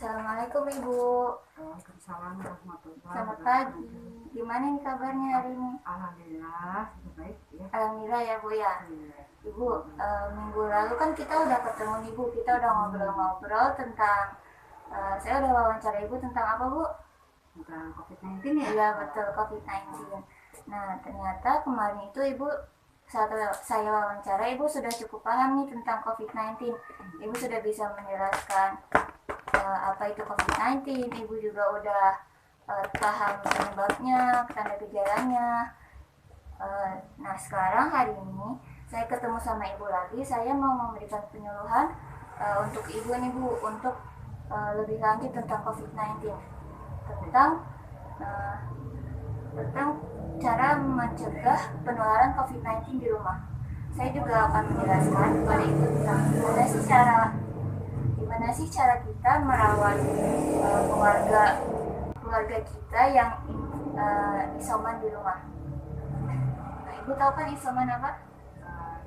Assalamualaikum Ibu. Waalaikumsalam warahmatullahi Selamat wabarakatuh. pagi. Gimana nih kabarnya hari ini? Alhamdulillah sudah baik ya. Alhamdulillah ya Bu ya. Iya. Ibu, minggu lalu kan kita udah ketemu nih Bu. Kita udah ngobrol-ngobrol tentang saya udah wawancara Ibu tentang apa Bu? Tentang COVID-19 ya? Iya betul, COVID-19. Nah ternyata kemarin itu Ibu saat saya wawancara Ibu sudah cukup paham nih tentang COVID-19. Ibu sudah bisa menjelaskan apa itu COVID-19. Ibu juga udah paham penyebabnya, tanda gejalanya. Nah sekarang hari ini saya ketemu sama Ibu lagi. Saya mau memberikan penyuluhan untuk Ibu nih Bu, untuk lebih lanjut tentang COVID-19, tentang cara mencegah penularan COVID-19 di rumah. Saya juga akan menjelaskan kepada Ibu tentang gimana sih cara kita merawat keluarga kita yang isoman di rumah. Nah, Ibu tahu kan isoman apa?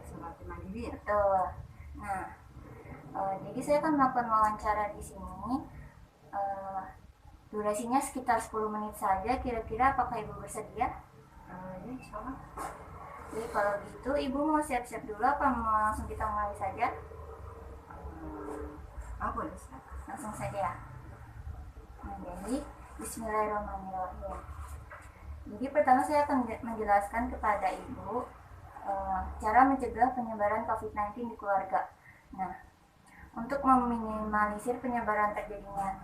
Isolasi mandiri ya? Betul. Nah, jadi saya akan melakukan wawancara di sini. Durasinya sekitar 10 menit saja. Kira-kira apakah Ibu bersedia? Ya, insya Allah. Jadi kalau gitu Ibu mau siap-siap dulu apa mau langsung kita mulai saja? Boleh silakan. Langsung saja. Nah, jadi Bismillahirrahmanirrahim. Jadi pertama saya akan menjelaskan kepada Ibu cara mencegah penyebaran COVID-19 di keluarga. Nah, untuk meminimalisir penyebaran terjadinya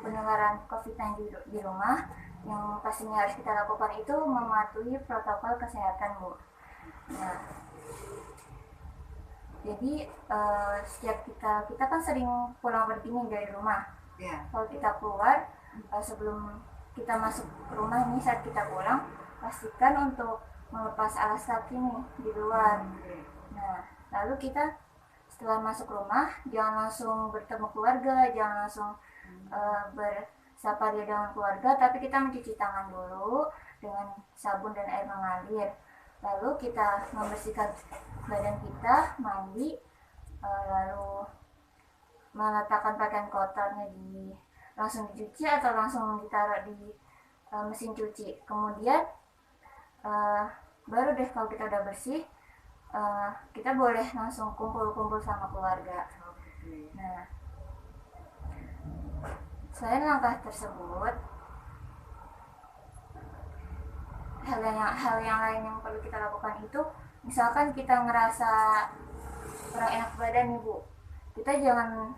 penularan COVID-19 di rumah, yang pastinya harus kita lakukan itu mematuhi protokol kesehatan, Bu. Nah, jadi setiap kita kan sering pulang pergi nih dari rumah. Ya. Kalau kita keluar sebelum kita masuk ke rumah nih, saat kita pulang pastikan untuk melepas alas kaki nih di luar. Nah, lalu kita setelah masuk rumah jangan langsung bertemu keluarga, jangan langsung bersapa dengan keluarga, tapi kita mencuci tangan dulu dengan sabun dan air mengalir. Lalu kita membersihkan badan kita, mandi, lalu meletakkan pakaian kotornya langsung dicuci atau langsung ditaruh di mesin cuci. Kemudian baru deh kalau kita udah bersih, kita boleh langsung kumpul-kumpul sama keluarga. Nah, selain langkah tersebut, hal yang lain yang perlu kita lakukan itu, misalkan kita ngerasa kurang enak badan nih Bu, kita jangan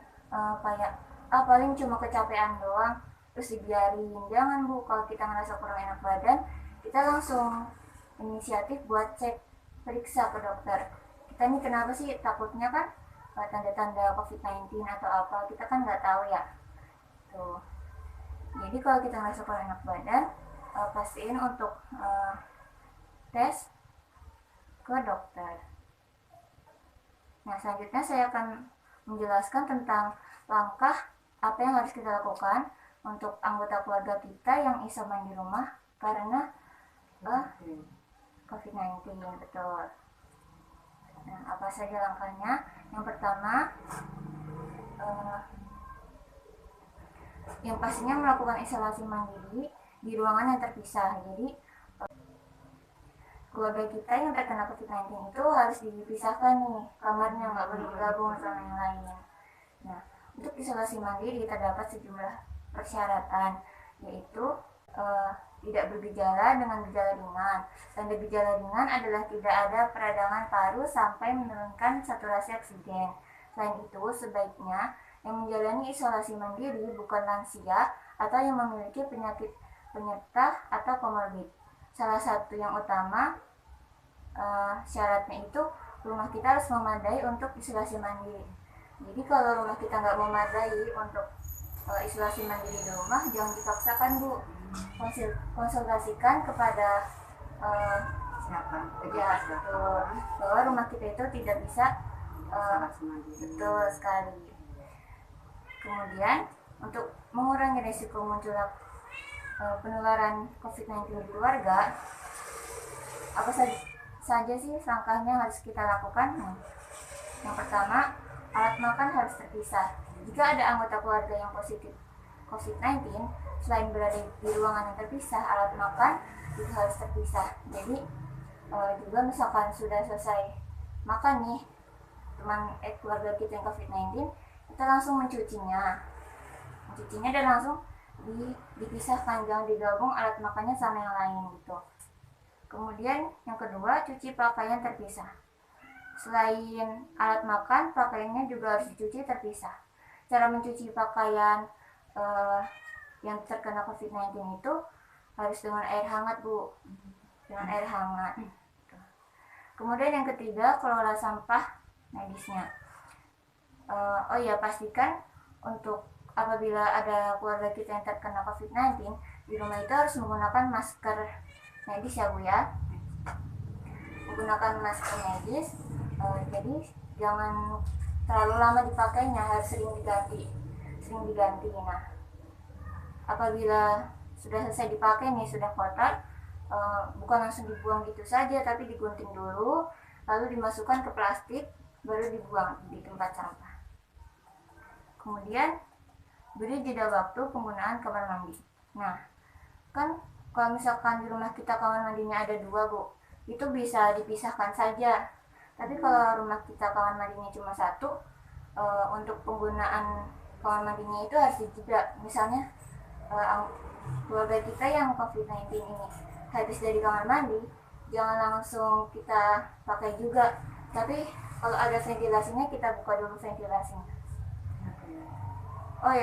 kayak paling cuma kecapean doang terus dibiarin. Jangan Bu, kalau kita ngerasa kurang enak badan, kita langsung inisiatif buat cek, periksa ke dokter. Kita ini kenapa sih, takutnya kan tanda-tanda COVID-19 atau apa, kita kan nggak tahu ya. Tuh. Jadi kalau kita ngerasa kurang enak badan, pastiin untuk tes ke dokter. Nah, selanjutnya saya akan menjelaskan tentang langkah apa yang harus kita lakukan untuk anggota keluarga kita yang isoman di rumah karena COVID-19. Betul. Nah, apa saja langkahnya? Yang pertama, yang pastinya melakukan isolasi mandiri di ruangan yang terpisah. Jadi keluarga kita yang terkena COVID-19 itu harus dipisahkan nih kamarnya, nggak boleh bergabung sama yang lain. Nah, untuk isolasi mandiri terdapat sejumlah persyaratan, yaitu tidak bergejala dengan gejala ringan. Tanda gejala ringan adalah tidak ada peradangan paru sampai menurunkan saturasi oksigen. Selain itu, sebaiknya yang menjalani isolasi mandiri bukan lansia atau yang memiliki penyakit penyerta atau komorbid. Salah satu yang utama syaratnya itu rumah kita harus memadai untuk isolasi mandiri. Jadi kalau rumah kita nggak memadai untuk isolasi mandiri di rumah, jangan dipaksakan Bu. Konsultasikan kepada Siapa? ya, bahwa rumah kita itu tidak bisa betul sekali. Kemudian untuk mengurangi risiko munculnya penularan COVID-19 di keluarga, apa saja sih langkahnya harus kita lakukan? Yang pertama, alat makan harus terpisah. Jika ada anggota keluarga yang positif COVID-19, selain berada di ruangan yang terpisah, alat makan juga harus terpisah. Jadi juga misalkan sudah selesai makan nih keluarga kita yang COVID-19, kita langsung mencucinya dan langsung dipisahkan, jangan digabung alat makannya sama yang lain gitu. Kemudian yang kedua, cuci pakaian terpisah. Selain alat makan, pakaiannya juga harus dicuci terpisah. Cara mencuci pakaian yang terkena COVID-19 itu harus dengan air hangat, Bu. Dengan air hangat. Kemudian yang ketiga, kelola sampah medisnya. Pastikan untuk apabila ada keluarga kita yang terkena COVID-19 di rumah itu harus menggunakan masker medis ya Bu ya. Menggunakan masker medis, jadi jangan terlalu lama dipakainya, harus sering diganti. Nah, apabila sudah selesai dipakai nih, sudah kotor, bukan langsung dibuang gitu saja, tapi digunting dulu, lalu dimasukkan ke plastik, baru dibuang di tempat sampah. Kemudian beri jeda waktu penggunaan kamar mandi. Nah, kan kalau misalkan di rumah kita kamar mandinya ada 2, Bu, itu bisa dipisahkan saja. Tapi kalau rumah kita kamar mandinya cuma 1, untuk penggunaan kamar mandinya itu harus dijeda. Misalnya keluarga kita yang COVID-19 ini habis dari kamar mandi, jangan langsung kita pakai juga, tapi kalau ada ventilasinya kita buka dulu ventilasinya.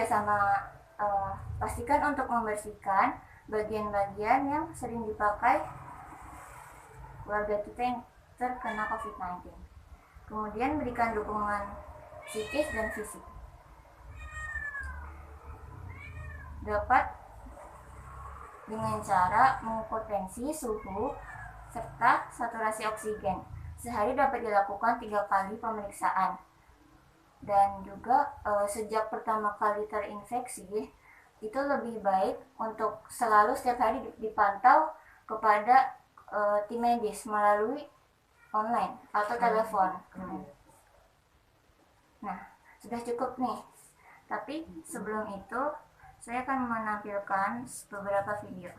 Sama pastikan untuk membersihkan bagian-bagian yang sering dipakai keluarga kita yang terkena COVID-19. Kemudian berikan dukungan psikis dan fisik. Dapat dengan cara mengukur tensi, suhu, serta saturasi oksigen. Sehari dapat dilakukan 3 kali pemeriksaan. Dan juga sejak pertama kali terinfeksi, itu lebih baik untuk selalu setiap hari dipantau kepada tim medis melalui online atau telepon. Nah, sudah cukup nih. Tapi sebelum itu, saya akan menampilkan beberapa video.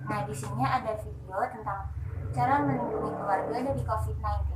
Nah, di sini ada video tentang cara melindungi keluarga dari COVID-19.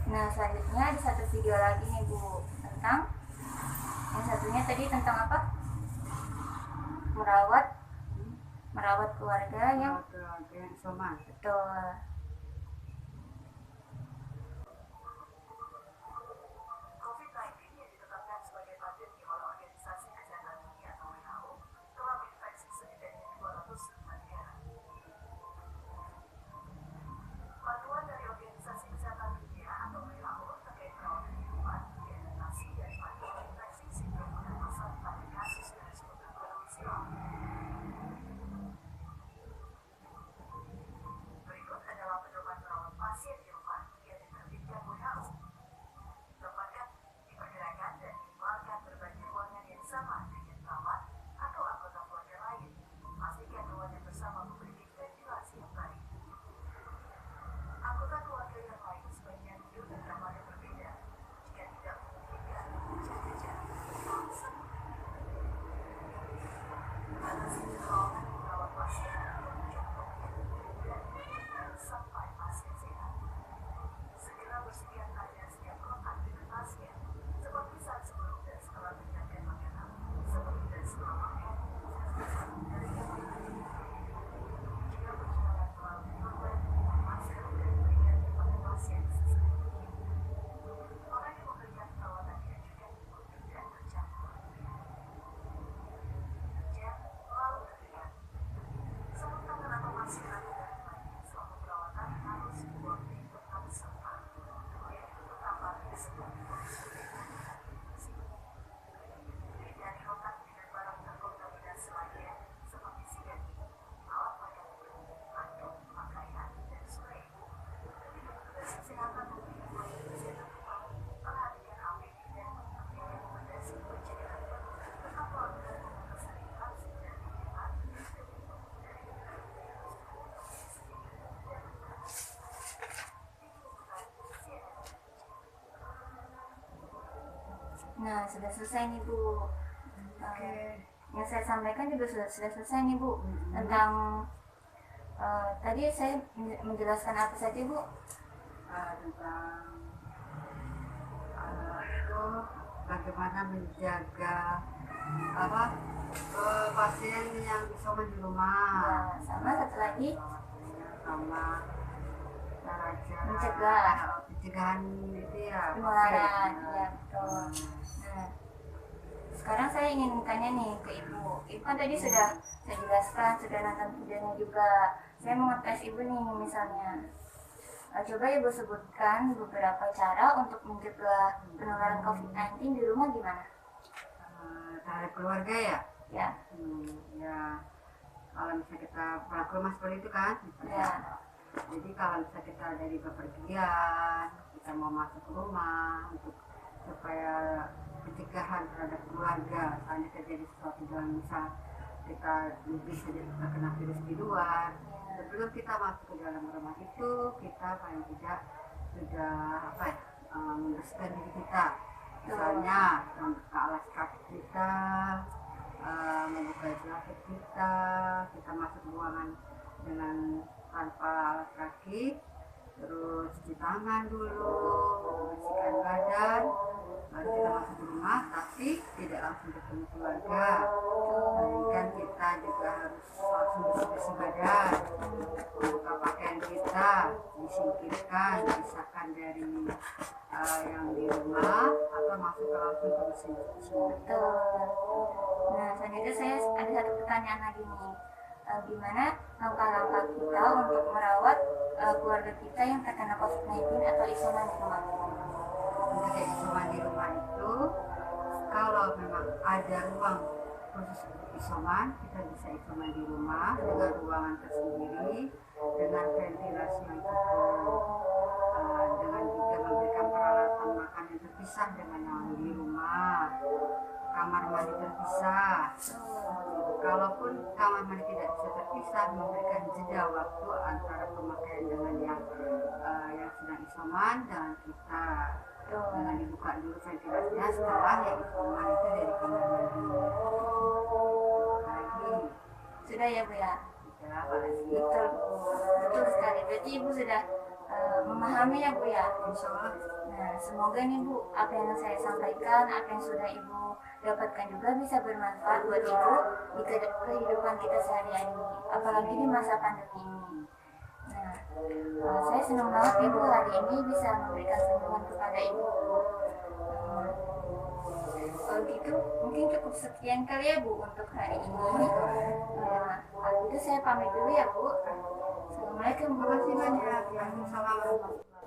Nah, selanjutnya ada satu video lagi nih Bu, tentang yang satunya tadi tentang apa? Merawat keluarga yang somat. Betul. Nah, sudah selesai nih Bu. Oke. Yang saya sampaikan juga sudah selesai nih Bu. Tentang tadi saya menjelaskan apa saja Bu? Tentang itu bagaimana menjaga apa pasien yang isoman di rumah. Ya, sama satu lagi Sama cara mencegah pencegahan itu ya. penularan. Ya, betul. Nah, sekarang saya ingin tanya nih ke Ibu. Ibu kan tadi sudah saya jelaskan, sudah nonton videonya juga. Saya mau ngetes Ibu nih misalnya. Coba Ibu sebutkan beberapa cara untuk mencegah penularan COVID-19 di rumah gimana? Terhadap keluarga ya. Ya, Ya kalau misalnya kita pulang ke rumah seperti itu kan misalnya. ya, Jadi kalau misalnya kita dari bepergian, kita mau masuk ke rumah untuk supaya pencegahan terhadap keluarga, misalnya terjadi sesuatu dengan misal kita lebih saja terkena virus di luar, sebelum kita masuk ke dalam rumah itu kita paling tidak sudah membersihkan diri kita, misalnya membuka alas kaki kita, membuka jaket kita, kita masuk ruangan dengan tanpa alas kaki, terus cuci tangan dulu, bersihkan badan, baru kita masuk ke rumah, tapi tidak langsung ketemu keluarga. Kan kita juga harus langsung bersih badan, membuka pakaian kita, disingkirkan, dipisahkan dari yang di rumah atau masuk langsung ke mesin cuci. betul. Nah, selanjutnya saya ada satu pertanyaan lagi nih. Gimana langkah-langkah kita untuk merawat keluarga kita yang terkena COVID-19 atau isoman di rumah? Untuk yang isoman di rumah itu, kalau memang ada ruang khusus untuk isoman, kita bisa isoman di rumah dengan ruangan tersendiri, dengan ventilasi yang cukup, dengan juga memberikan peralatan makan yang terpisah dengan yang di rumah, kamar mandi terpisah. Kalaupun kamar mandi tidak bisa terpisah, memberikan jeda waktu antara pemakaian dengan yang sedang isoman dengan kita, dengan dibuka dulu ventilasinya setelah yang isoman itu dari kamar mandi. Lagi Sudah ya Bu ya? sudah apalagi Betul Bu. Betul sekali. Berarti Ibu sudah memahami ya Bu ya? insya Allah. Nah, semoga nih Bu, apa yang saya sampaikan, apa yang sudah Ibu dapatkan juga bisa bermanfaat buat Ibu di kehidupan kita sehari-hari, apalagi di masa pandemi ini. Nah, saya senang banget Ibu hari ini bisa memberikan perlindungan kepada Ibu. Kalau gitu, mungkin cukup sekian kali ya Bu untuk hari ini. Kalau gitu saya pamit dulu ya Bu. Assalamualaikum Terima kasih banyak. Waalaikumsalam warahmatullahi wabarakatuh.